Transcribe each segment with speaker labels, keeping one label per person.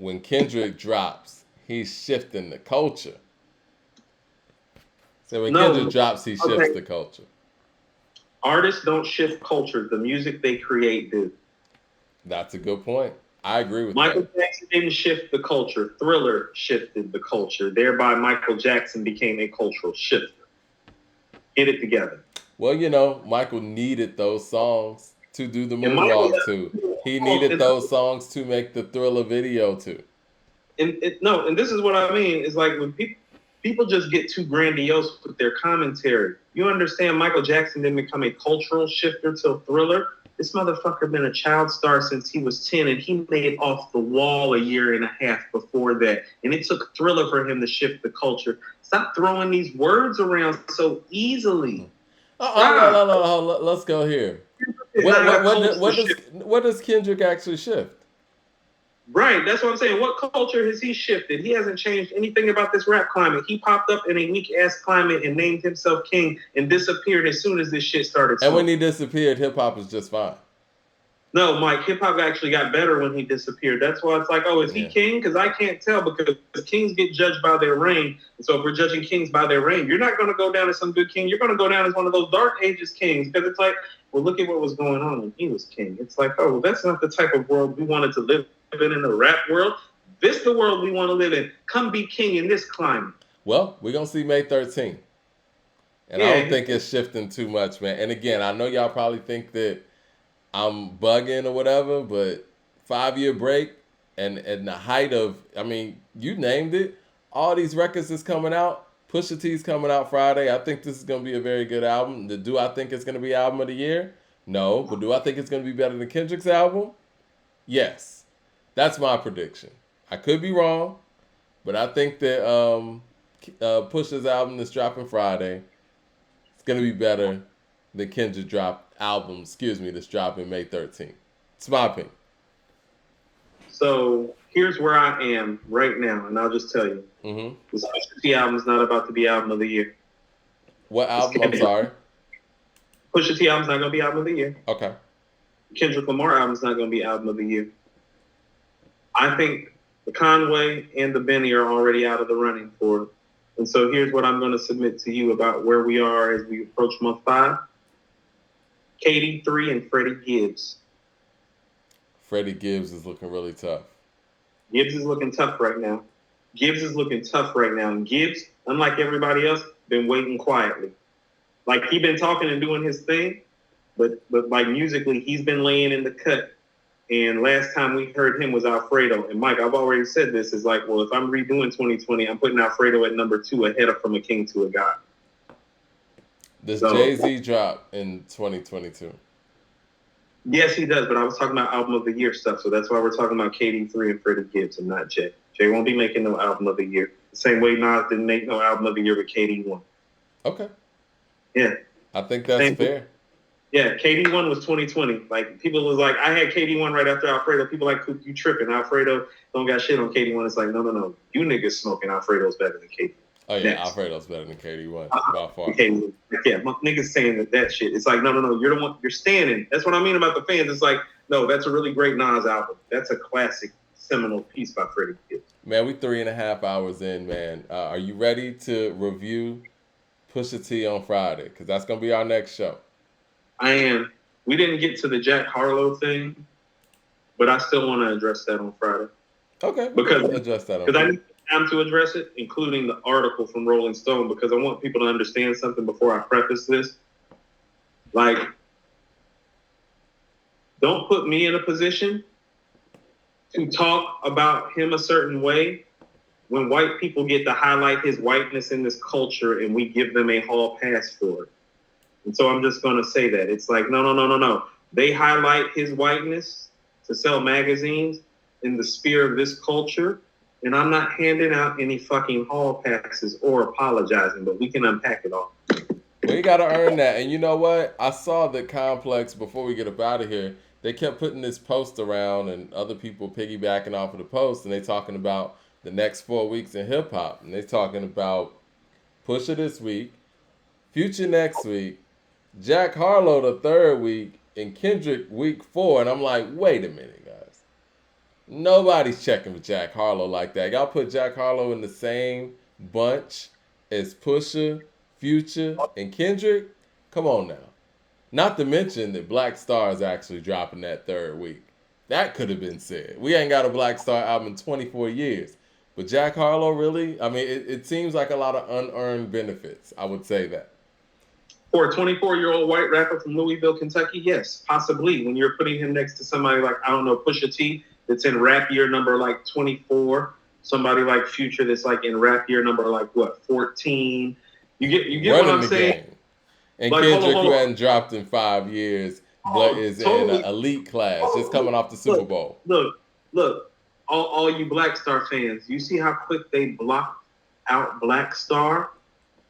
Speaker 1: when Kendrick drops, he's shifting the culture. So when Kendrick
Speaker 2: No,
Speaker 1: drops, he shifts
Speaker 2: okay.
Speaker 1: the culture.
Speaker 2: Artists don't shift culture. The music they create do.
Speaker 1: That's a good point. I agree with
Speaker 2: Michael
Speaker 1: that.
Speaker 2: Jackson didn't shift the culture. Thriller shifted the culture. Thereby, Michael Jackson became a cultural shifter. Get it together.
Speaker 1: Well, Michael needed those songs to do the
Speaker 2: And Michael,
Speaker 1: moonwalk to. He needed those songs to make the Thriller video to.
Speaker 2: no, and this is what I mean. Is like when people just get too grandiose with their commentary. You understand? Michael Jackson didn't become a cultural shifter till Thriller. This motherfucker been a child star since he was 10, and he made Off the Wall a year and a half before that. And it took Thriller for him to shift the culture. Stop throwing these words around so easily.
Speaker 1: No. Let's go here. What does Kendrick actually shift?
Speaker 2: Right, that's what I'm saying. What culture has he shifted? He hasn't changed anything about this rap climate. He popped up in a weak ass climate and named himself king and disappeared as soon as this shit started.
Speaker 1: And when he disappeared, hip hop was just fine.
Speaker 2: No, Mike, hip hop actually got better when he disappeared. That's why it's like, oh, is he king? Because I can't tell, because kings get judged by their reign. And so if we're judging kings by their reign, you're not going to go down as some good king. You're going to go down as one of those dark ages kings, because it's like, well, look at what was going on when he was king. It's like, oh, well, that's not the type of world we wanted to live in the rap world. This is the world we want to live in. Come be king in this climate.
Speaker 1: Well, we're going to see May 13th. And I don't think it's shifting too much, man. And again, I know y'all probably think that I'm bugging or whatever, but 5-year break and the height of, I mean, you named it. All these records is coming out. Pusha T's coming out Friday. I think this is going to be a very good album. Do I think it's going to be album of the year? No. But do I think it's going to be better than Kendrick's album? Yes. That's my prediction. I could be wrong, but I think that Pusha's album that's dropping Friday is going to be better than Kendrick that's dropping May 13th. It's my opinion.
Speaker 2: So here's where I am right now, and I'll just tell you.
Speaker 1: Mm-hmm.
Speaker 2: This Pusha T album is not about to be album of the year.
Speaker 1: What album? I'm sorry.
Speaker 2: Pusha T album's not going to be album of the year.
Speaker 1: Okay.
Speaker 2: Kendrick Lamar album's not going to be album of the year. I think the Conway and the Benny are already out of the running for it. And so here's what I'm going to submit to you about where we are as we approach month 5. KD3 and Freddie Gibbs.
Speaker 1: Freddie Gibbs is looking really tough.
Speaker 2: Gibbs is looking tough right now. And Gibbs, unlike everybody else, been waiting quietly. Like, he been talking and doing his thing, but like musically, he's been laying in the cut. And last time we heard him was Alfredo. And Mike, I've already said this, is like, well, if I'm redoing 2020, I'm putting Alfredo at number 2 ahead of From a King to a God.
Speaker 1: Does Jay-Z drop in 2022?
Speaker 2: Yes, he does, but I was talking about album of the year stuff, so that's why we're talking about KD3 and Freddie Gibbs and not Jay. Jay won't be making no album of the year. The same way Nas didn't make no album of the year with KD1.
Speaker 1: Okay.
Speaker 2: Yeah.
Speaker 1: I think that's fair.
Speaker 2: Yeah, KD1 was 2020. Like, people was like, I had KD1 right after Alfredo. People like, you tripping. Alfredo don't got shit on KD1. It's like, no. You niggas smoking. Alfredo's better than KD1.
Speaker 1: Oh, yeah, next. Alfredo's better than KD1 by far.
Speaker 2: Yeah, niggas saying that shit. It's like, no, you're the one, you're standing. That's what I mean about the fans. It's like, no, that's a really great Nas album. That's a classic, seminal piece by Freddie Gibbs.
Speaker 1: Man, we 3.5 hours in, man. Are you ready to review Pusha T on Friday? Because that's going to be our next show.
Speaker 2: I am. We didn't get to the Jack Harlow thing, but I still want to address that on Friday.
Speaker 1: Okay,
Speaker 2: because
Speaker 1: address that.
Speaker 2: Because I need time to address it, including the article from Rolling Stone, because I want people to understand something before I preface this. Like, don't put me in a position to talk about him a certain way when white people get to highlight his whiteness in this culture and we give them a hall pass for it. And so I'm just going to say that. It's like, no. They highlight his whiteness to sell magazines in the sphere of this culture, and I'm not handing out any fucking hall passes or apologizing, but we can unpack it all.
Speaker 1: Well, you got to earn that. And you know what? I saw the Complex, before we get up out of here, they kept putting this post around and other people piggybacking off of the post, and they talking about the next 4 weeks in hip-hop. And they talking about Pusha this week, Future next week, Jack Harlow the 3rd week, and Kendrick week 4. And I'm like, wait a minute, guys. Nobody's checking for Jack Harlow like that. Y'all put Jack Harlow in the same bunch as Pusha, Future, and Kendrick. Come on now. Not to mention that Black Star is actually dropping that third week. That could have been said. We ain't got a Black Star album in 24 years. But Jack Harlow, really? I mean, it seems like a lot of unearned benefits. I would say that.
Speaker 2: For a 24-year-old white rapper from Louisville, Kentucky, yes, possibly. When you're putting him next to somebody like, I don't know, Pusha T, that's in rap year number like 24, somebody like Future that's like in rap year number like what, 14. You get what I'm saying? Game.
Speaker 1: And like, Kendrick, who hadn't dropped in 5 years, but is totally in an elite class, just coming off the Super Bowl.
Speaker 2: Look, all you Black Star fans, you see how quick they blocked out Black Star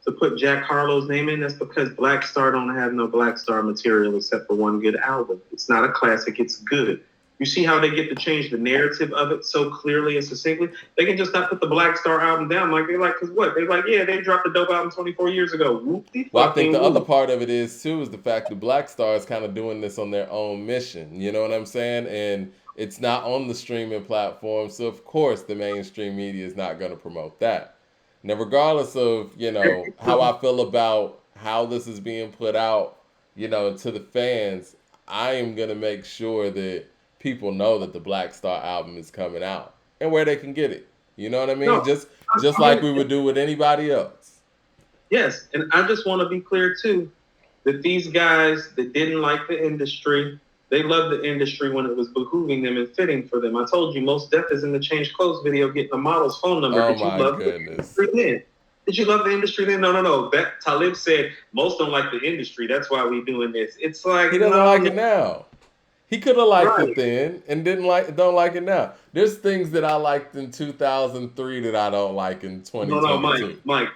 Speaker 2: to put Jack Harlow's name in? That's because Black Star don't have no Black Star material except for one good album. It's not a classic, it's good. You see how they get to change the narrative of it so clearly and succinctly? They can just not put the Black Star album down. Like, they're like, because what? They're like, yeah, they dropped the dope album 24 years ago.
Speaker 1: Well, I think the other part of it is, too, is the fact that Black Star is kind of doing this on their own mission. You know what I'm saying? And it's not on the streaming platform. So, of course, the mainstream media is not going to promote that. Now, regardless of, you know, how I feel about how this is being put out, you know, to the fans, I am going to make sure that people know that the Black Star album is coming out and where they can get it. You know what I mean? No, just like we would do with anybody else.
Speaker 2: Yes, and I just want to be clear, too, that these guys that didn't like the industry, they loved the industry when it was behooving them and fitting for them. I told you, Mos Def is in the Change Clothes video getting a model's phone number.
Speaker 1: Oh, my goodness.
Speaker 2: Did you love the industry then? No. That Talib said, most don't like the industry. That's why we doing this. It's like...
Speaker 1: He doesn't like it now. He could have liked it then and don't like it now. There's things that I liked in 2003 that I don't like in 2022.
Speaker 2: No, Mike.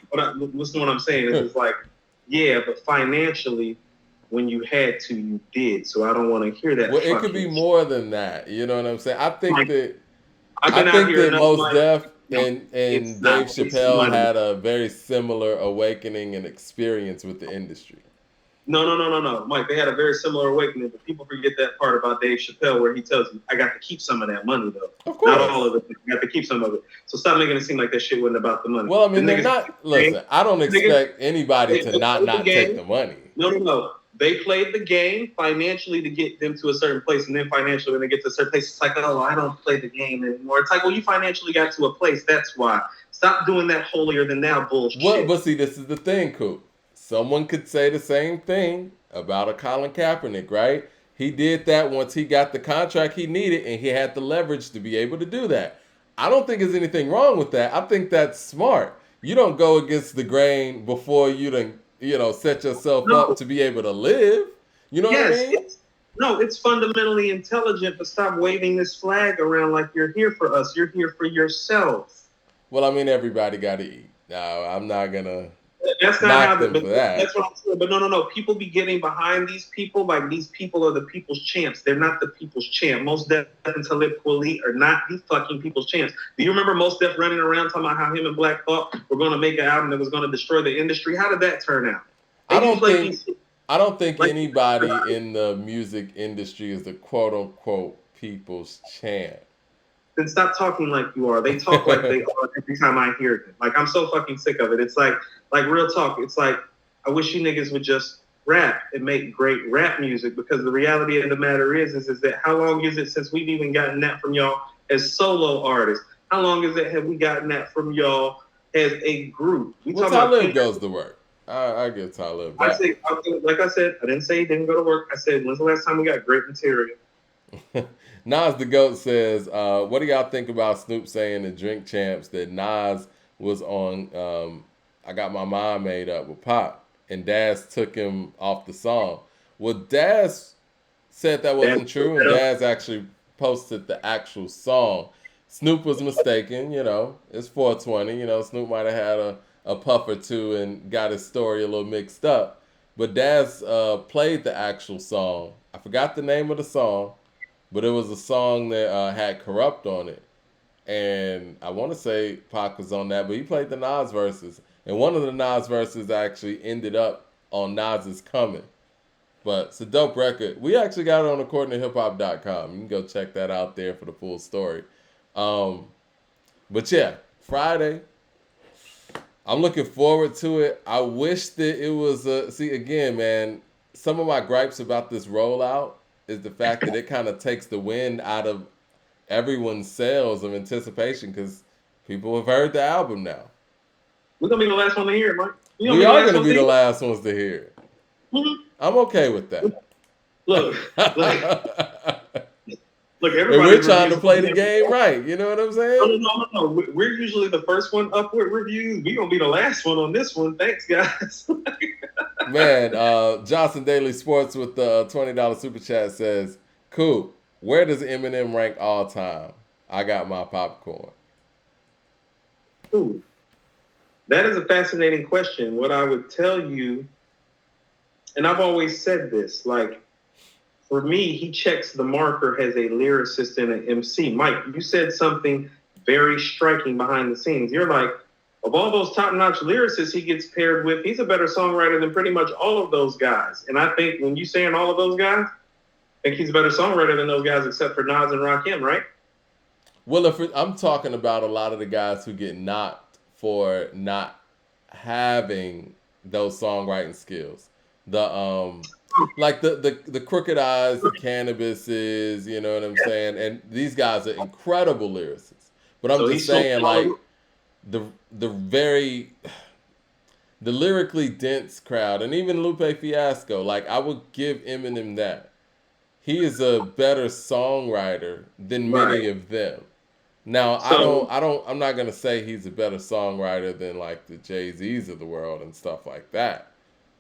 Speaker 2: Listen to what I'm saying. It's like, yeah, but financially, when you had to, you did. So I don't want to hear that.
Speaker 1: Well, it could be more than that. You know what I'm saying? I think that Mos Def and Dave Chappelle had a very similar awakening and experience with the industry.
Speaker 2: No, Mike. They had a very similar awakening, but people forget that part about Dave Chappelle where he tells you, I got to keep some of that money, though.
Speaker 1: Of course.
Speaker 2: Not all of it. I got to keep some of it. So stop making it seem like that shit wasn't about the money.
Speaker 1: Well, I mean, they're not... Listen, I don't expect anybody to not take the money.
Speaker 2: No. They played the game financially to get them to a certain place, and then financially when they get to a certain place, it's like, oh, I don't play the game anymore. It's like, well, you financially got to a place. That's why. Stop doing that holier than thou bullshit.
Speaker 1: But see, this is the thing, Coop. Someone could say the same thing about a Colin Kaepernick, right? He did that once he got the contract he needed, and he had the leverage to be able to do that. I don't think there's anything wrong with that. I think that's smart. You don't go against the grain before you done, set yourself up to be able to live. You know what I mean?
Speaker 2: It's fundamentally intelligent, but stop waving this flag around like you're here for us. You're here for yourself.
Speaker 1: Well, I mean, everybody got to eat. No, I'm not going to...
Speaker 2: That's not how that's what I'm saying. But no. People be getting behind these people like these people are the people's champs. They're not the people's champ. Mos Def and Talib Kweli are not the fucking people's champs. Do you remember Mos Def running around talking about how him and Black Thought were going to make an album that was going to destroy the industry? How did that turn out?
Speaker 1: I don't think anybody in the music industry is the quote unquote people's champ.
Speaker 2: Then stop talking like you are. They talk like they are every time I hear them. Like, I'm so fucking sick of it. It's like real talk. It's like, I wish you niggas would just rap and make great rap music, because the reality of the matter is that how long is it since we've even gotten that from y'all as solo artists? How long have we gotten that from y'all as a group?
Speaker 1: Talib goes to work. I give Talib back.
Speaker 2: Like I said, I didn't say he didn't go to work. I said, when's the last time we got great material?
Speaker 1: Nas the GOAT says, what do y'all think about Snoop saying in Drink Champs that Nas was on I Got My Mind Made Up with Pop, and Daz took him off the song? Well, Daz said that wasn't true, and Daz actually posted the actual song. Snoop was mistaken, it's 420, Snoop might have had a puff or two and got his story a little mixed up. But Daz played the actual song. I forgot the name of the song, but it was a song that had Corrupt on it. And I want to say Pac was on that, but he played the Nas verses. And one of the Nas verses actually ended up on Nas's Coming. But it's a dope record. We actually got it on accordingtohiphop.com. You can go check that out there for the full story. Um, but yeah, Friday. I'm looking forward to it. I wish that it was see again, man, some of my gripes about this rollout is the fact that it kind of takes the wind out of everyone's sails of anticipation because people have heard the album now.
Speaker 2: We're gonna be the last one to hear it, Mike.
Speaker 1: We are going to be the last ones to hear it.
Speaker 2: Mm-hmm.
Speaker 1: I'm okay with that.
Speaker 2: Look, everybody.
Speaker 1: And we're trying to play the game right. You know what I'm saying?
Speaker 2: No. We're usually the first one up with reviews. We're going to be the last one on this one. Thanks, guys.
Speaker 1: Man, Johnson Daily Sports with the $20 super chat says, cool. Where does Eminem rank all time? I got my popcorn.
Speaker 2: Ooh, that is a fascinating question. What I would tell you, and I've always said this, like, for me, he checks the marker as a lyricist and an MC. Mike, you said something very striking behind the scenes. You're like, of all those top-notch lyricists he gets paired with, he's a better songwriter than pretty much all of those guys. And I think when you're saying all of those guys, I think he's a better songwriter than those guys except for Nas and Rakim, right?
Speaker 1: Well, I'm talking about a lot of the guys who get knocked for not having those songwriting skills. Like the Crooked Eyes, the Cannabises, you know what I'm saying? And these guys are incredible lyricists. But I'm just saying, like, the lyrically dense crowd, and even Lupe Fiasco, like, I would give Eminem that. He is a better songwriter than many of them. Now, I'm not gonna say he's a better songwriter than like the Jay-Z's of the world and stuff like that.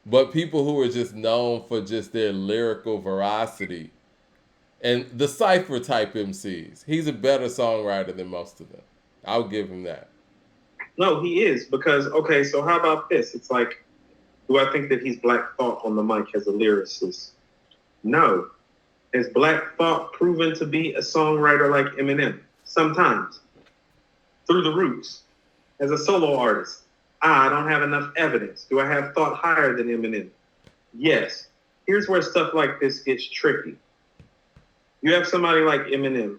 Speaker 1: But people who are just known for just their lyrical veracity and the cypher type MCs, he's a better songwriter than most of them. I'll give him that.
Speaker 2: No, he is, because, okay, so how about this? It's like, do I think that he's Black Thought on the mic as a lyricist? No. Has Black Thought proven to be a songwriter like Eminem? Sometimes. Through the roots. As a solo artist. I don't have enough evidence. Do I have thought higher than Eminem? Yes. Here's where stuff like this gets tricky. You have somebody like Eminem.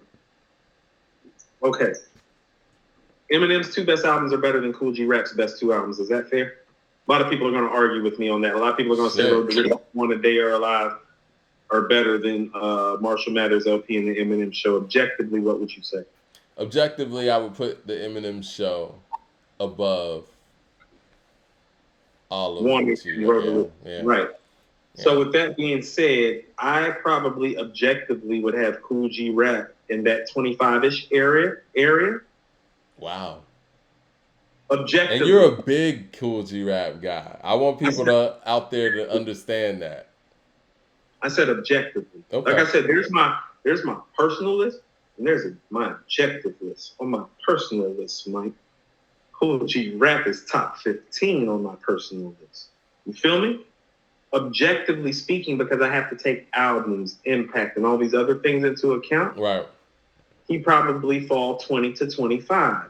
Speaker 2: Okay. Eminem's 2 best albums are better than Kool G Rap's best 2 albums. Is that fair? A lot of people are going to argue with me on that. A lot of people are going to say Road to Riches, One A Day or Alive are better than Marshall Mathers LP and the Eminem Show. Objectively, what would you say?
Speaker 1: Objectively, I would put the Eminem Show above all of them.
Speaker 2: Yeah. Right. Yeah. So with that being said, I probably objectively would have Kool G Rap in that 25-ish area.
Speaker 1: Wow.
Speaker 2: Objectively.
Speaker 1: And you're a big Kool G Rap guy. I want people out there to understand that.
Speaker 2: I said objectively.
Speaker 1: Okay.
Speaker 2: Like I said, there's my personal list, and there's my objective list. On my personal list, Mike, Kool G Rap is top 15 on my personal list. You feel me? Objectively speaking, because I have to take albums, impact, and all these other things into account.
Speaker 1: Right.
Speaker 2: He probably fall 20 to 25.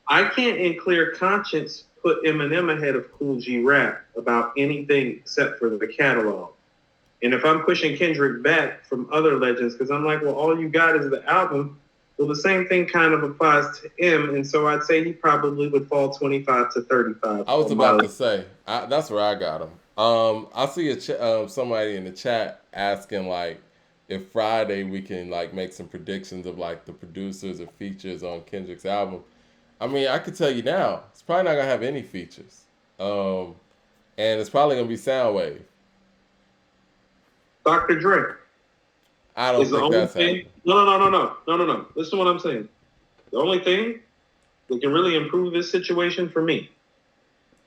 Speaker 2: I can't in clear conscience put Eminem ahead of Kool G Rap about anything except for the catalog. And if I'm pushing Kendrick back from other legends, because I'm like, well, all you got is the album, well, the same thing kind of applies to him. And so I'd say he probably would fall 25 to 35.
Speaker 1: I was about to say, that's where I got him. I see somebody in the chat asking, like, if Friday we can, like, make some predictions of, like, the producers or features on Kendrick's album. I mean, I could tell you now, it's probably not going to have any features. And it's probably going to be Soundwave.
Speaker 2: Dr. Dre.
Speaker 1: I don't think that's happening.
Speaker 2: No. Listen to what I'm saying. The only thing that can really improve this situation for me,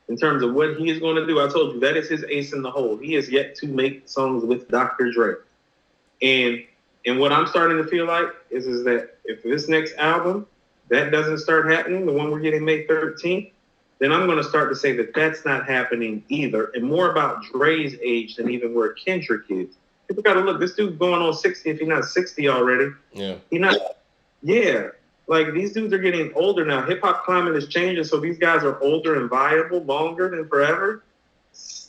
Speaker 2: in terms of what he is going to do, I told you, that is his ace in the hole. He has yet to make songs with Dr. Dre. And what I'm starting to feel like is that if this next album, that doesn't start happening, the one we're getting May 13th, then I'm going to start to say that that's not happening either. And more about Dre's age than even where Kendrick is. People got to look, this dude's going on 60 if he's not 60 already.
Speaker 1: Yeah.
Speaker 2: Like, these dudes are getting older now. Hip-hop climate is changing, so these guys are older and viable longer than forever.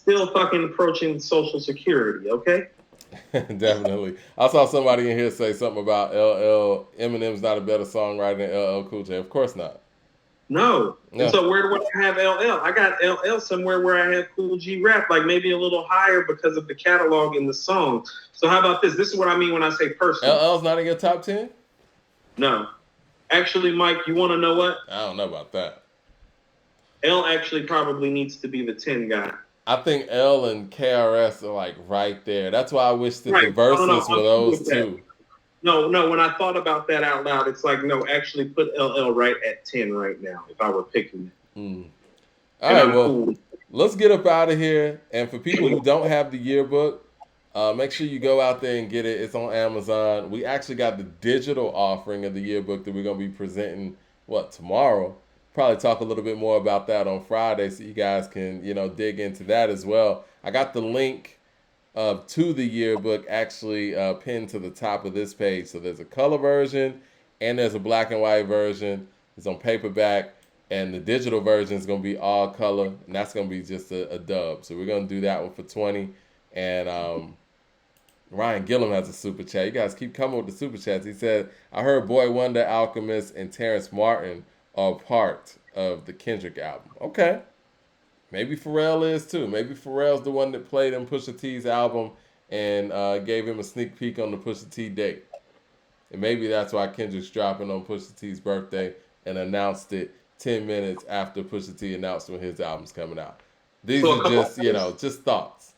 Speaker 2: still fucking approaching Social Security, okay?
Speaker 1: Definitely. I saw somebody in here say something about LL. Eminem's not a better songwriter than LL Cool J. Of course not.
Speaker 2: No.
Speaker 1: No.
Speaker 2: And so where do I have LL? I got LL somewhere where I have Cool G Rap, like maybe a little higher because of the catalog and the song. So how about this? This is what I mean when I say personal.
Speaker 1: LL's not in your top 10?
Speaker 2: No. Actually, Mike, you want to know what?
Speaker 1: I don't know about that.
Speaker 2: L actually probably needs to be the 10 guy.
Speaker 1: I think L and KRS are like right there. That's why I wish that the verses were those two.
Speaker 2: No, when I thought about that out loud, it's like, no, actually put LL right at 10 right now if I were picking it.
Speaker 1: All right, well, let's get up out of here. And for people who don't have the yearbook, make sure you go out there and get it. It's on Amazon. We actually got the digital offering of the yearbook that we're going to be presenting, tomorrow. Probably talk a little bit more about that on Friday so you guys can, dig into that as well. I got the link to the yearbook actually pinned to the top of this page. So there's a color version and there's a black and white version. It's on paperback, and the digital version is going to be all color, and that's going to be just a dub. So we're going to do that one for 20. And Ryan Gillum has a super chat. You guys keep coming with the super chats. He said, I heard Boy Wonder, Alchemist, and Terrence Martin are part of the Kendrick album. Okay. Maybe Pharrell is too. Maybe Pharrell's the one that played in Pusha T's album and gave him a sneak peek on the Pusha T date. And maybe that's why Kendrick's dropping on Pusha T's birthday and announced it 10 minutes after Pusha T announced when his album's coming out. These are just, just thoughts.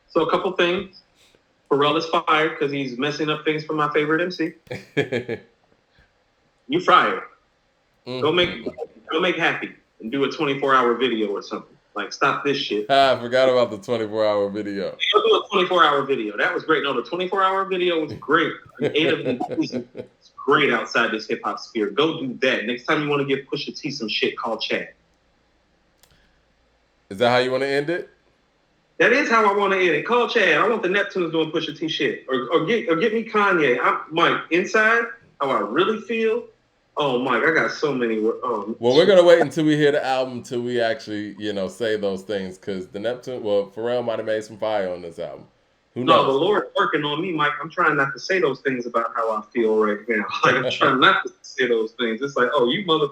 Speaker 2: So a couple things. Pharrell is fired because he's messing up things for my favorite MC. You fired. Go make Happy and do a 24-hour video or something. Like, stop this shit.
Speaker 1: I forgot about the 24-hour video.
Speaker 2: Go do a 24-hour video. That was great. No, the 24-hour video was great. 8 of them was great outside this hip-hop sphere. Go do that. Next time you want to give Pusha T some shit, call Chad.
Speaker 1: Is that how you want to end it?
Speaker 2: That is how I want to end it. Call Chad. I want the Neptunes doing Pusha T shit. Or get me Kanye. Mike, inside, how I really feel. Oh, Mike, I got so many.
Speaker 1: Well, we're going to wait until we hear the album until we actually, say those things. Because the Neptune, Pharrell might have made some fire on this album. Who knows?
Speaker 2: No, the Lord's working on me, Mike. I'm trying not to say those things about how I feel right now. Like, I'm trying not to say those things. It's like, oh, you mother...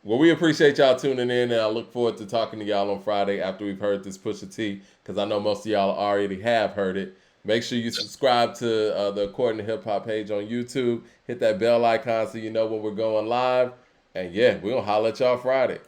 Speaker 1: Well, we appreciate y'all tuning in, and I look forward to talking to y'all on Friday after we've heard this Pusha T, because I know most of y'all already have heard it. Make sure you subscribe to the According to Hip Hop page on YouTube. Hit that bell icon so you know when we're going live. And yeah, we're going to holler at y'all Friday.